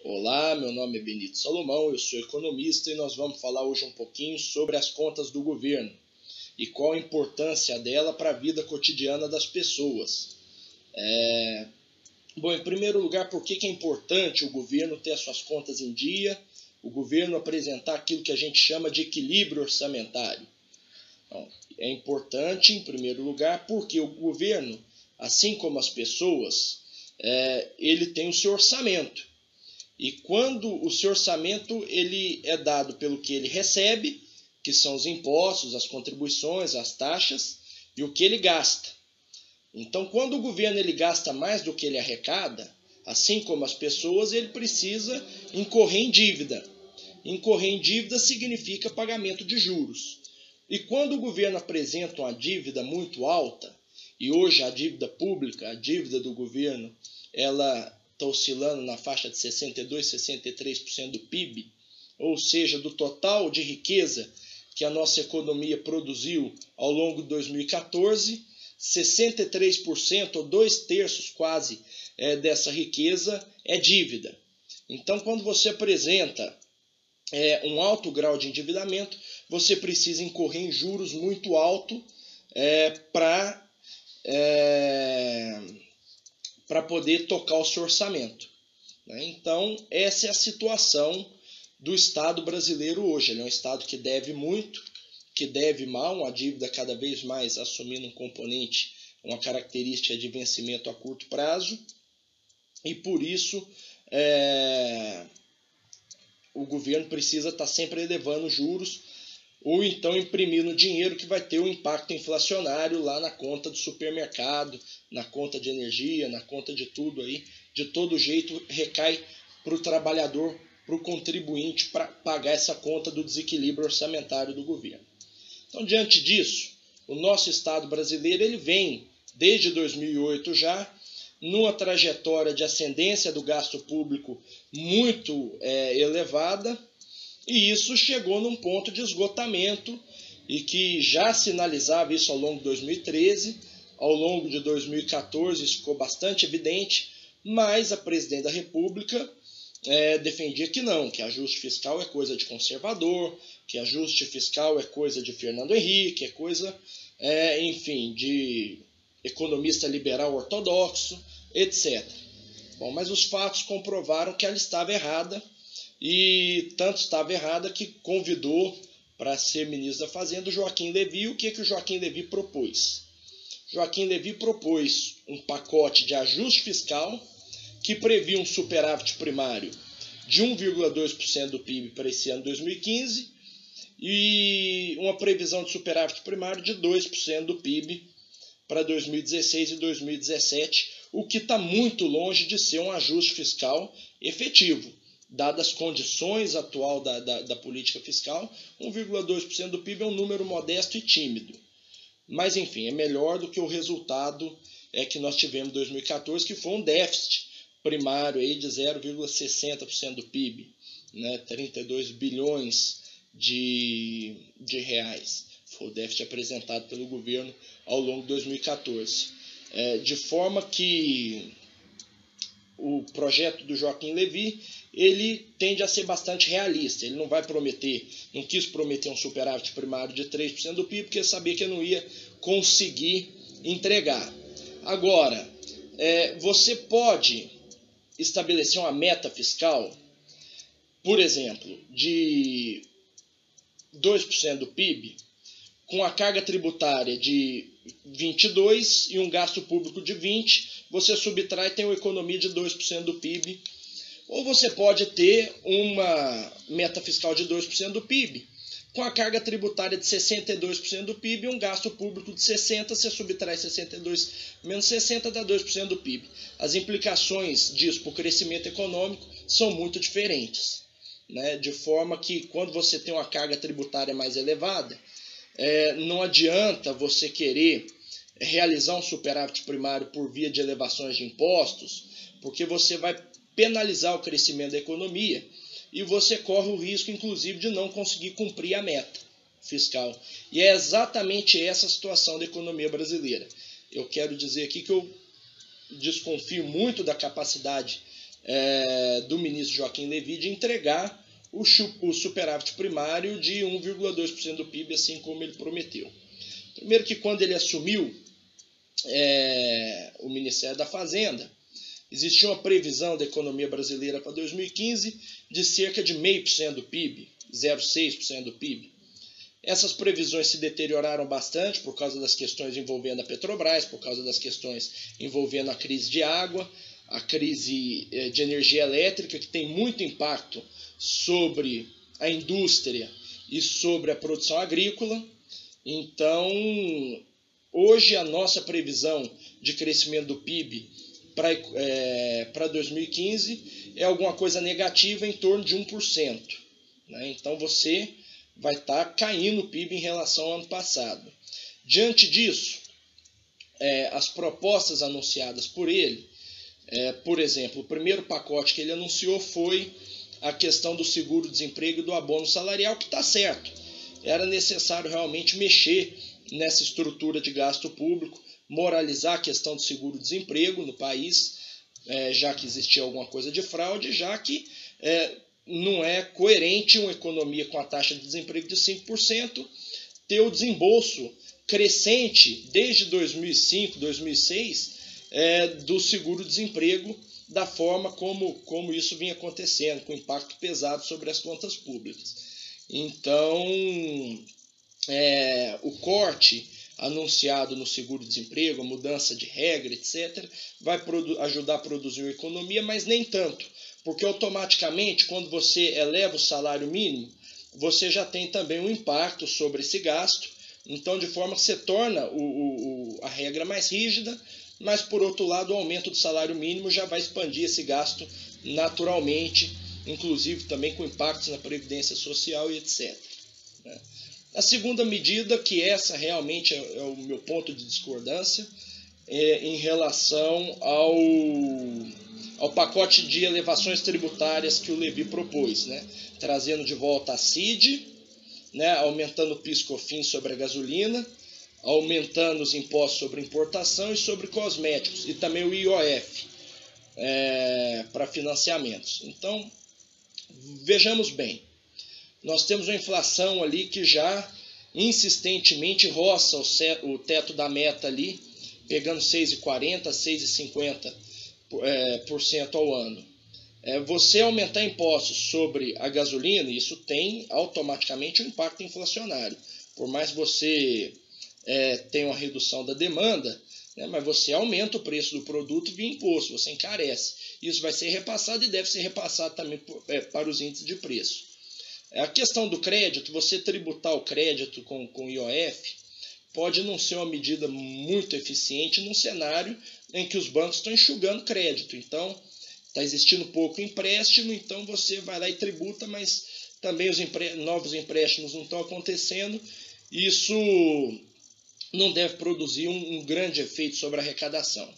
Olá, meu nome é Benito Salomão, eu sou economista e nós vamos falar hoje um pouquinho sobre as contas do governo e qual a importância dela para a vida cotidiana das pessoas. Bom, em primeiro lugar, por que é importante o governo ter as suas contas em dia, o governo apresentar aquilo que a gente chama de equilíbrio orçamentário? Então, é importante, em primeiro lugar, porque o governo, assim como as pessoas, ele tem o seu orçamento. E quando o seu orçamento ele é dado pelo que ele recebe, que são os impostos, as contribuições, as taxas, e o que ele gasta. Então, quando o governo ele gasta mais do que ele arrecada, assim como as pessoas, ele precisa incorrer em dívida. Incorrer em dívida significa pagamento de juros. E quando o governo apresenta uma dívida muito alta, e hoje a dívida pública, a dívida do governo, ela está oscilando na faixa de 62%, 63% do PIB, ou seja, do total de riqueza que a nossa economia produziu ao longo de 2014, 63%, ou 2/3 quase, dessa riqueza é dívida. Então, quando você apresenta um alto grau de endividamento, você precisa incorrer em juros muito altos para poder tocar o seu orçamento. Então, essa é a situação do Estado brasileiro hoje. Ele é um Estado que deve muito, que deve mal, uma dívida cada vez mais assumindo um componente, uma característica de vencimento a curto prazo, e por isso o governo precisa estar sempre elevando juros ou então imprimindo dinheiro que vai ter um impacto inflacionário lá na conta do supermercado, na conta de energia, na conta de tudo aí. De todo jeito recai para o trabalhador, para o contribuinte, para pagar essa conta do desequilíbrio orçamentário do governo. Então, diante disso, o nosso Estado brasileiro ele vem, desde 2008 já, numa trajetória de ascendência do gasto público muito elevada, e isso chegou num ponto de esgotamento e que já sinalizava isso ao longo de 2013, ao longo de 2014 isso ficou bastante evidente, mas a presidente da República defendia que não, que ajuste fiscal é coisa de conservador, que ajuste fiscal é coisa de Fernando Henrique, é coisa, enfim, de economista liberal ortodoxo, etc. Bom, mas os fatos comprovaram que ela estava errada, e tanto estava errada que convidou para ser ministro da Fazenda o Joaquim Levy. O que o Joaquim Levy propôs? Joaquim Levy propôs um pacote de ajuste fiscal que previa um superávit primário de 1,2% do PIB para esse ano 2015 e uma previsão de superávit primário de 2% do PIB para 2016 e 2017, o que está muito longe de ser um ajuste fiscal efetivo. Dadas as condições atual da política fiscal, 1,2% do PIB é um número modesto e tímido. Mas, enfim, é melhor do que o resultado que nós tivemos em 2014, que foi um déficit primário aí de 0,60% do PIB, né? 32 bilhões de reais. Foi o déficit apresentado pelo governo ao longo de 2014. De forma que o projeto do Joaquim Levy ele tende a ser bastante realista. Ele não quis prometer um superávit primário de 3% do PIB, porque sabia que não ia conseguir entregar. Agora, você pode estabelecer uma meta fiscal, por exemplo, de 2% do PIB, com a carga tributária de 22 e um gasto público de 20, você subtrai e tem uma economia de 2% do PIB. Ou você pode ter uma meta fiscal de 2% do PIB, com a carga tributária de 62% do PIB e um gasto público de 60%, você subtrai 62 menos 60 dá 2% do PIB. As implicações disso para o crescimento econômico são muito diferentes, né? De forma que quando você tem uma carga tributária mais elevada, não adianta você querer realizar um superávit primário por via de elevações de impostos, porque você vai penalizar o crescimento da economia e você corre o risco, inclusive, de não conseguir cumprir a meta fiscal. E é exatamente essa a situação da economia brasileira. Eu quero dizer aqui que eu desconfio muito da capacidade do ministro Joaquim Levy de entregar o superávit primário de 1,2% do PIB, assim como ele prometeu. Primeiro que quando ele assumiu o Ministério da Fazenda, existia uma previsão da economia brasileira para 2015 de cerca de 0,5% do PIB, 0,6% do PIB. Essas previsões se deterioraram bastante por causa das questões envolvendo a Petrobras, por causa das questões envolvendo a crise de água, a crise de energia elétrica, que tem muito impacto sobre a indústria e sobre a produção agrícola. Então, hoje a nossa previsão de crescimento do PIB para 2015 é alguma coisa negativa em torno de 1%. Né? Então, você vai estar caindo o PIB em relação ao ano passado. Diante disso, as propostas anunciadas por ele, por exemplo, o primeiro pacote que ele anunciou foi a questão do seguro-desemprego e do abono salarial, que está certo. Era necessário realmente mexer nessa estrutura de gasto público, moralizar a questão do seguro-desemprego no país, já que existia alguma coisa de fraude, já que não é coerente uma economia com a taxa de desemprego de 5% ter o desembolso crescente desde 2005, 2006 do seguro-desemprego da forma como isso vinha acontecendo, com impacto pesado sobre as contas públicas. Então, o corte anunciado no seguro-desemprego, a mudança de regra, etc., vai ajudar a produzir uma economia, mas nem tanto, porque automaticamente, quando você eleva o salário mínimo, você já tem também um impacto sobre esse gasto, então de forma que você torna a regra mais rígida, mas por outro lado o aumento do salário mínimo já vai expandir esse gasto naturalmente, inclusive também com impactos na previdência social e etc. A segunda medida, que essa realmente é o meu ponto de discordância, em relação ao pacote de elevações tributárias que o Levy propôs, né? Trazendo de volta a CID, né? Aumentando o PIS/COFINS sobre a gasolina, aumentando os impostos sobre importação e sobre cosméticos, e também o IOF para financiamentos. Então, vejamos bem, nós temos uma inflação ali que já insistentemente roça o teto da meta ali, pegando 6,40%, 6,50% ao ano. Você aumentar impostos sobre a gasolina, isso tem automaticamente um impacto inflacionário. Por mais que você tenha uma redução da demanda, né, mas você aumenta o preço do produto via imposto, você encarece. Isso vai ser repassado e deve ser repassado também para os índices de preço. A questão do crédito, você tributar o crédito com IOF, pode não ser uma medida muito eficiente num cenário em que os bancos estão enxugando crédito. Então, está existindo pouco empréstimo, então você vai lá e tributa, mas também os novos empréstimos não estão acontecendo. Isso não deve produzir um grande efeito sobre a arrecadação.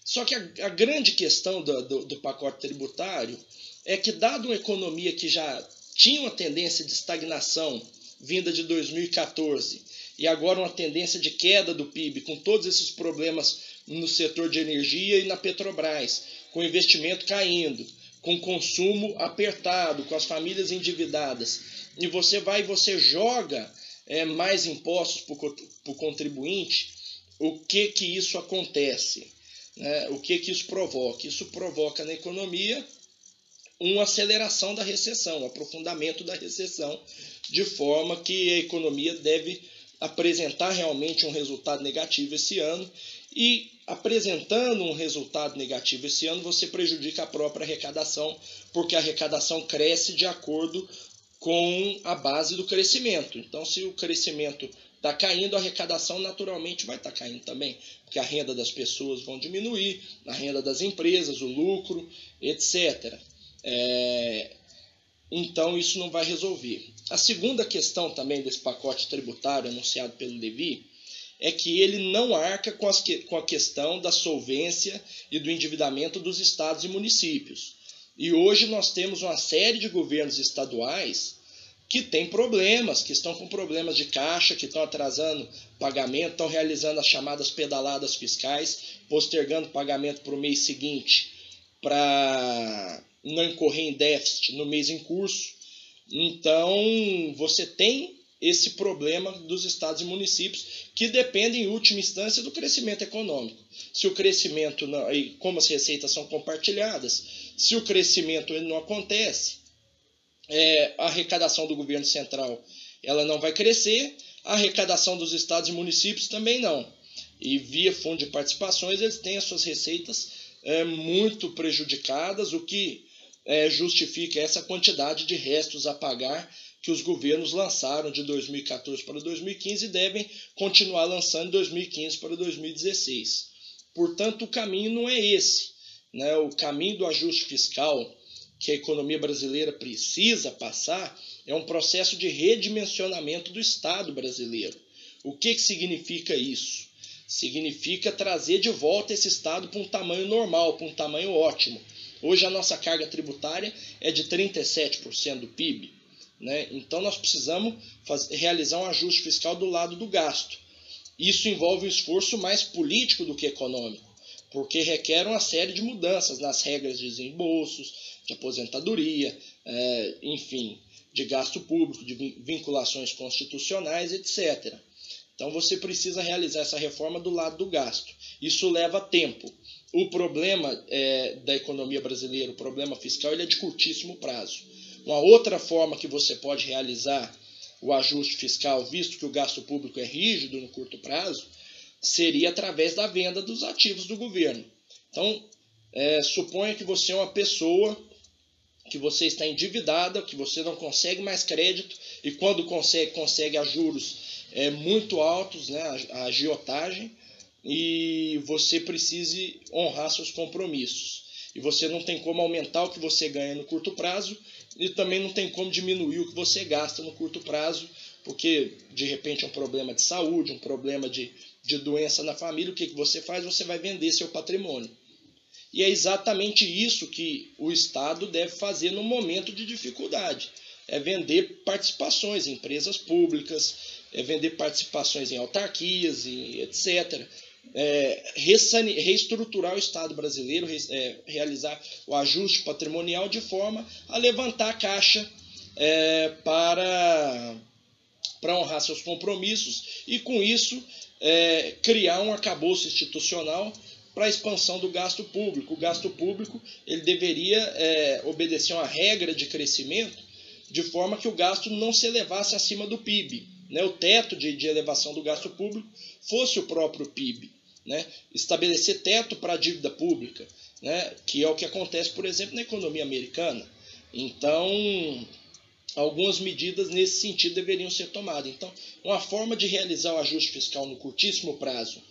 Só que a grande questão do pacote tributário é que, dado uma economia que já tinha uma tendência de estagnação vinda de 2014 e agora uma tendência de queda do PIB, com todos esses problemas no setor de energia e na Petrobras, com investimento caindo, com consumo apertado, com as famílias endividadas, e você joga mais impostos para o contribuinte, o que isso acontece? O que isso provoca? Isso provoca na economia uma aceleração da recessão, um aprofundamento da recessão, de forma que a economia deve apresentar realmente um resultado negativo esse ano, e apresentando um resultado negativo esse ano, você prejudica a própria arrecadação, porque a arrecadação cresce de acordo com a base do crescimento. Então, se o crescimento está caindo, a arrecadação naturalmente vai estar caindo também, porque a renda das pessoas vai diminuir, a renda das empresas, o lucro, etc. Então, isso não vai resolver. A segunda questão também desse pacote tributário anunciado pelo Levy é que ele não arca com a questão da solvência e do endividamento dos estados e municípios. E hoje nós temos uma série de governos estaduais que têm problemas, que estão com problemas de caixa, que estão atrasando pagamento, estão realizando as chamadas pedaladas fiscais, postergando pagamento para o mês seguinte, para não incorrer em déficit no mês em curso. Então, você tem esse problema dos estados e municípios que dependem, em última instância, do crescimento econômico. Se o crescimento, não, e como as receitas são compartilhadas, se o crescimento ele não acontece, a arrecadação do governo central ela não vai crescer, a arrecadação dos estados e municípios também não. E via fundo de participações, eles têm as suas receitas muito prejudicadas, o que justifica essa quantidade de restos a pagar que os governos lançaram de 2014 para 2015 e devem continuar lançando de 2015 para 2016. Portanto, o caminho não é esse, né? O caminho do ajuste fiscal que a economia brasileira precisa passar é um processo de redimensionamento do Estado brasileiro. O que significa isso? Significa trazer de volta esse Estado para um tamanho normal, para um tamanho ótimo. Hoje a nossa carga tributária é de 37% do PIB. Né? Então nós precisamos realizar um ajuste fiscal do lado do gasto. Isso envolve um esforço mais político do que econômico, porque requer uma série de mudanças nas regras de desembolsos, de aposentadoria, enfim, de gasto público, de vinculações constitucionais, etc. Então você precisa realizar essa reforma do lado do gasto. Isso leva tempo. O problema da economia brasileira, o problema fiscal, ele é de curtíssimo prazo. Uma outra forma que você pode realizar o ajuste fiscal, visto que o gasto público é rígido no curto prazo, seria através da venda dos ativos do governo. Então, suponha que você é uma pessoa que você está endividada, que você não consegue mais crédito e quando consegue a juros muito altos, né, a agiotagem, e você precise honrar seus compromissos. E você não tem como aumentar o que você ganha no curto prazo e também não tem como diminuir o que você gasta no curto prazo, porque de repente é um problema de saúde, um problema de doença na família. O que você faz? Você vai vender seu patrimônio. E é exatamente isso que o Estado deve fazer no momento de dificuldade. É vender participações em empresas públicas, é vender participações em autarquias, etc. Reestruturar o Estado brasileiro, realizar o ajuste patrimonial de forma a levantar a caixa para honrar seus compromissos e, com isso, criar um arcabouço institucional para a expansão do gasto público. O gasto público ele deveria obedecer uma regra de crescimento de forma que o gasto não se elevasse acima do PIB. Né? O teto de elevação do gasto público fosse o próprio PIB. Né? Estabelecer teto para a dívida pública, né? Que é o que acontece, por exemplo, na economia americana. Então, algumas medidas nesse sentido deveriam ser tomadas. Então, uma forma de realizar o ajuste fiscal no curtíssimo prazo,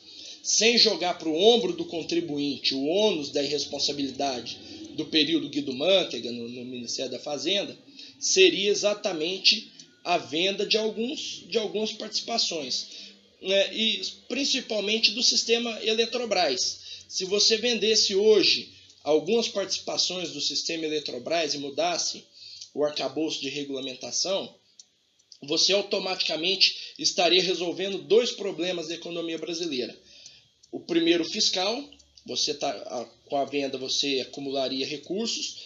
sem jogar para o ombro do contribuinte o ônus da irresponsabilidade do período Guido Mantega no Ministério da Fazenda, seria exatamente a venda de algumas participações, né, e principalmente do sistema Eletrobras. Se você vendesse hoje algumas participações do sistema Eletrobras e mudasse o arcabouço de regulamentação, você automaticamente estaria resolvendo dois problemas da economia brasileira. O primeiro, fiscal. Com a venda você acumularia recursos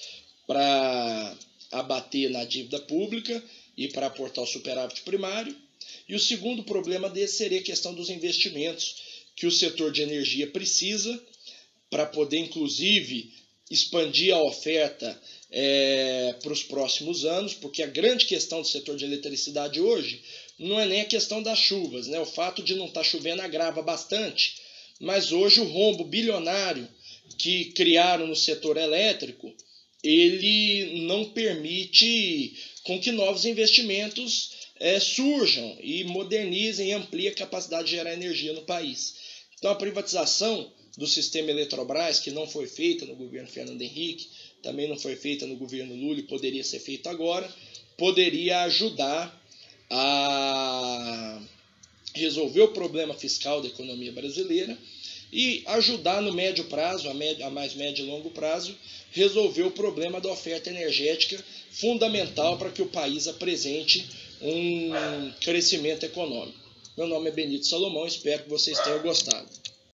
para abater na dívida pública e para aportar o superávit primário. E o segundo problema desse seria a questão dos investimentos que o setor de energia precisa para poder, inclusive, expandir a oferta para os próximos anos, porque a grande questão do setor de eletricidade hoje não é nem a questão das chuvas, né? O fato de não estar chovendo agrava bastante, mas hoje o rombo bilionário que criaram no setor elétrico, ele não permite com que novos investimentos surjam e modernizem e ampliem a capacidade de gerar energia no país. Então a privatização do sistema Eletrobras, que não foi feita no governo Fernando Henrique, também não foi feita no governo Lula e poderia ser feita agora, poderia ajudar a resolver o problema fiscal da economia brasileira e ajudar no médio prazo, a mais médio e longo prazo, resolver o problema da oferta energética, fundamental para que o país apresente um crescimento econômico. Meu nome é Benito Salomão, espero que vocês tenham gostado.